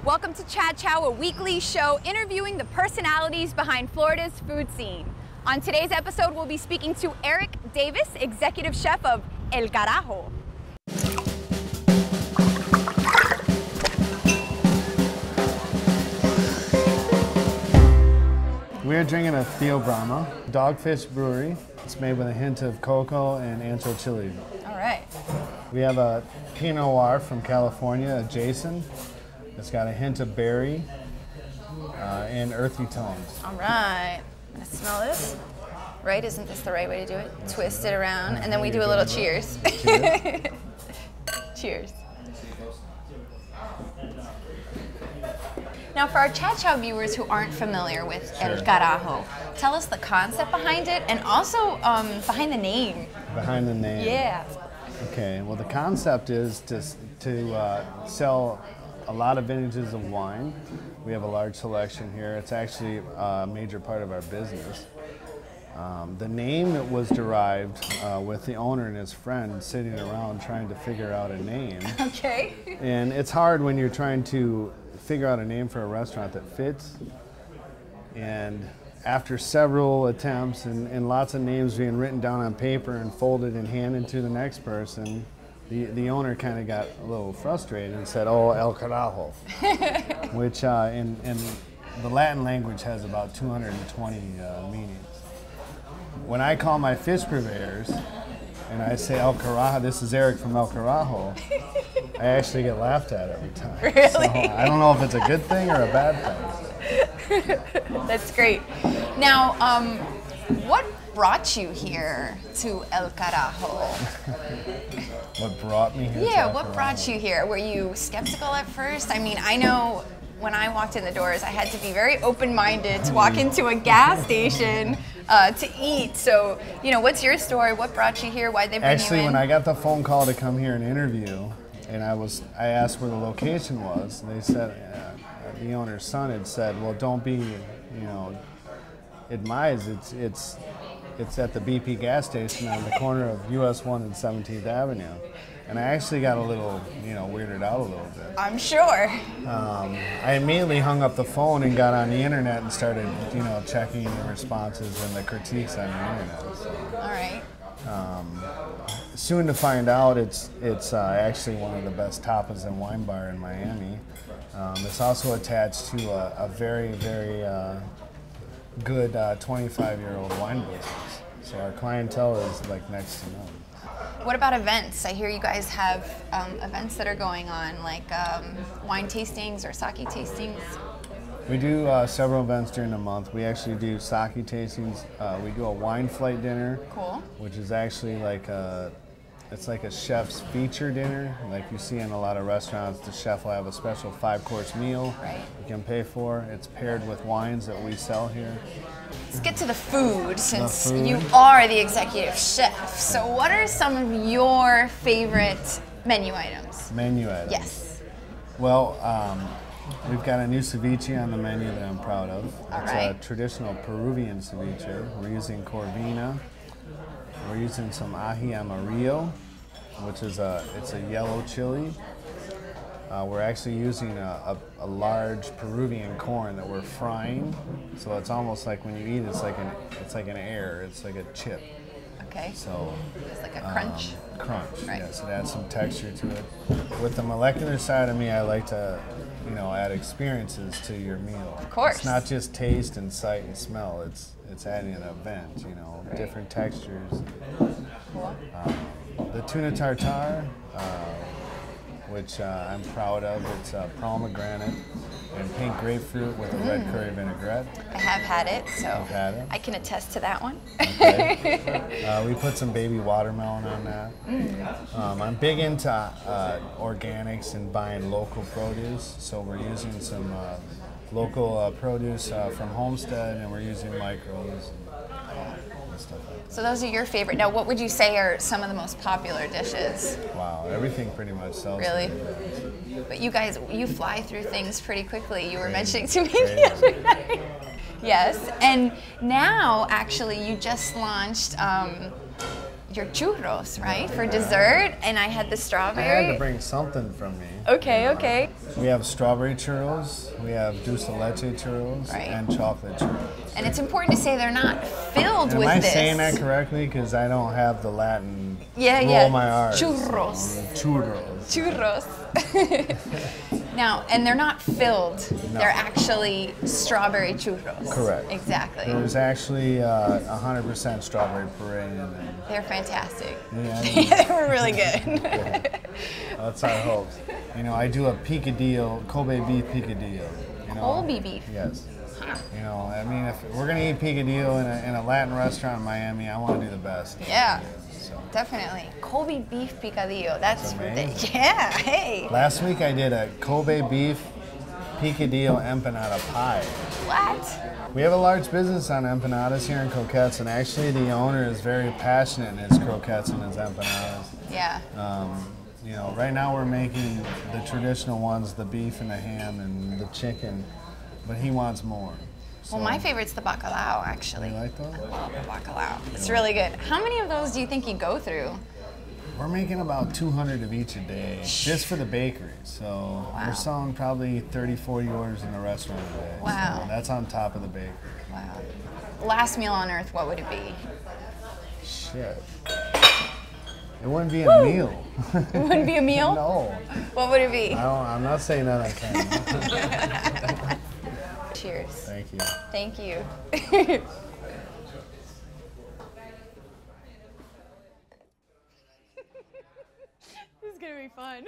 Welcome to Carajo, a weekly show interviewing the personalities behind Florida's food scene. On today's episode, we'll be speaking to Eric Davis, executive chef of El Carajo. We're drinking a Theo Brahma Dogfish Brewery. It's made with a hint of cocoa and ancho chili. All right. We have a Pinot Noir from California, a Jason. It's got a hint of berry and earthy tones. All right. I'm gonna smell this. Right? Isn't this the right way to do it? Twist it around, and then we do a little cheers. Cheers. Cheers. Now, for our Carajo viewers who aren't familiar with El Carajo, tell us the concept behind it and also behind the name. Behind the name. Yeah. Okay, well the concept is to sell a lot of vintages of wine. We have a large selection here. It's actually a major part of our business. The name was derived with the owner and his friend sitting around trying to figure out a name. Okay. And it's hard when you're trying to figure out a name for a restaurant that fits. And after several attempts and lots of names being written down on paper and folded and handed to the next person, the owner kind of got a little frustrated and said, "Oh, El Carajo," which in the Latin language has about 220 meanings. When I call my fish purveyors and I say El Carajo, this is Eric from El Carajo, I actually get laughed at every time. Really? So I don't know if it's a good thing or a bad thing. That's great. Now, what brought you here to El Carajo? What brought me here? Yeah, what brought you here? Were you skeptical at first? I mean, I know when I walked in the doors, I had to be very open-minded to walk into a gas station to eat. So, you know, what's your story? What brought you here? Why'd they bring you in? Actually, when I got the phone call to come here and interview, and I asked where the location was, and they said, the owner's son had said, well, don't be, advised, it's at the BP gas station on the corner of US 1 and 17th Avenue. And I actually got a little, weirded out a little bit. I'm sure. I immediately hung up the phone and got on the internet and started, checking the responses and the critiques on the internet. So. All right. Soon to find out, it's actually one of the best tapas and wine bar in Miami. It's also attached to a very, very good 25-year-old wine business. So our clientele is like next to none. What about events? I hear you guys have events that are going on, like wine tastings or sake tastings. We do several events during the month. We actually do sake tastings. We do a wine flight dinner, cool, which is actually like it's like a chef's feature dinner. Like you see in a lot of restaurants, the chef will have a special 5-course meal you can pay for. It's paired with wines that we sell here. Let's get to the food, since you are the executive chef. So what are some of your favorite menu items? Menu items? Yes. Well, we've got a new ceviche on the menu that I'm proud of. It's a traditional Peruvian ceviche. We're using corvina. We're using some ají amarillo, which is it's a yellow chili. We're actually using a large Peruvian corn that we're frying, so it's almost like when you eat it, it's like an air, it's like a chip. Okay. So it's like a crunch. Crunch. Right. Yes, it adds some texture to it. With the molecular side of me, I like to, add experiences to your meal. Of course. It's not just taste and sight and smell. It's adding an event. Different textures. Cool. The tuna tartare, which I'm proud of. It's pomegranate and pink grapefruit with a red curry vinaigrette. I have had it, so had it? I can attest to that one. Okay. We put some baby watermelon on that. I'm big into organics and buying local produce, so we're using some local produce from Homestead, and we're using micros and stuff like that. So those are your favorite. Now, what would you say are some of the most popular dishes? Wow, everything pretty much sells. Really? But you guys, you fly through things pretty quickly. You were mentioning to me the other night. Yes, and now actually you just launched your churros, right, for dessert, and I had the I strawberry. had to bring something from me. Okay, okay. We have strawberry churros, we have dulce de leche churros, Right. and chocolate churros. And it's important to say they're not filled Am with I this. saying that correctly? Because I don't have the Latin Yeah, roll yeah. my R's. Churros. Churros. Churros. Now, and they're not filled. No. They're actually strawberry churros. Correct. Exactly. There's actually 100% strawberry puree in there. They're fantastic. Yeah, They were really good. that's our hopes. You know, I do a picadillo, Kobe beef picadillo. You know? Kobe beef. Yes. You know, I mean, if we're gonna eat picadillo in a Latin restaurant in Miami, I want to do the best. Yeah, So. definitely. Kobe beef picadillo. That's amazing. yeah. Hey. Last week I did a Kobe beef picadillo empanada pie. What? We have a large business on empanadas here in Croquettes, and actually the owner is very passionate in his croquettes and his empanadas. Yeah. You know, right now we're making the traditional ones, the beef and the ham and the chicken, but he wants more. So, Well, my favorite's the bacalao, actually. you like those? I love the bacalao. It's really good. How many of those do you think you go through? We're making about 200 of each a day, just for the bakery. So Wow. we're selling probably 30, 40 orders in the restaurant a day. Wow. So that's on top of the bakery. Wow. Last meal on earth, what would it be? Shit. It wouldn't be a meal. It wouldn't be a meal? No. What would it be? I'm not saying that I can. Cheers. Thank you. Thank you. This is gonna be fun.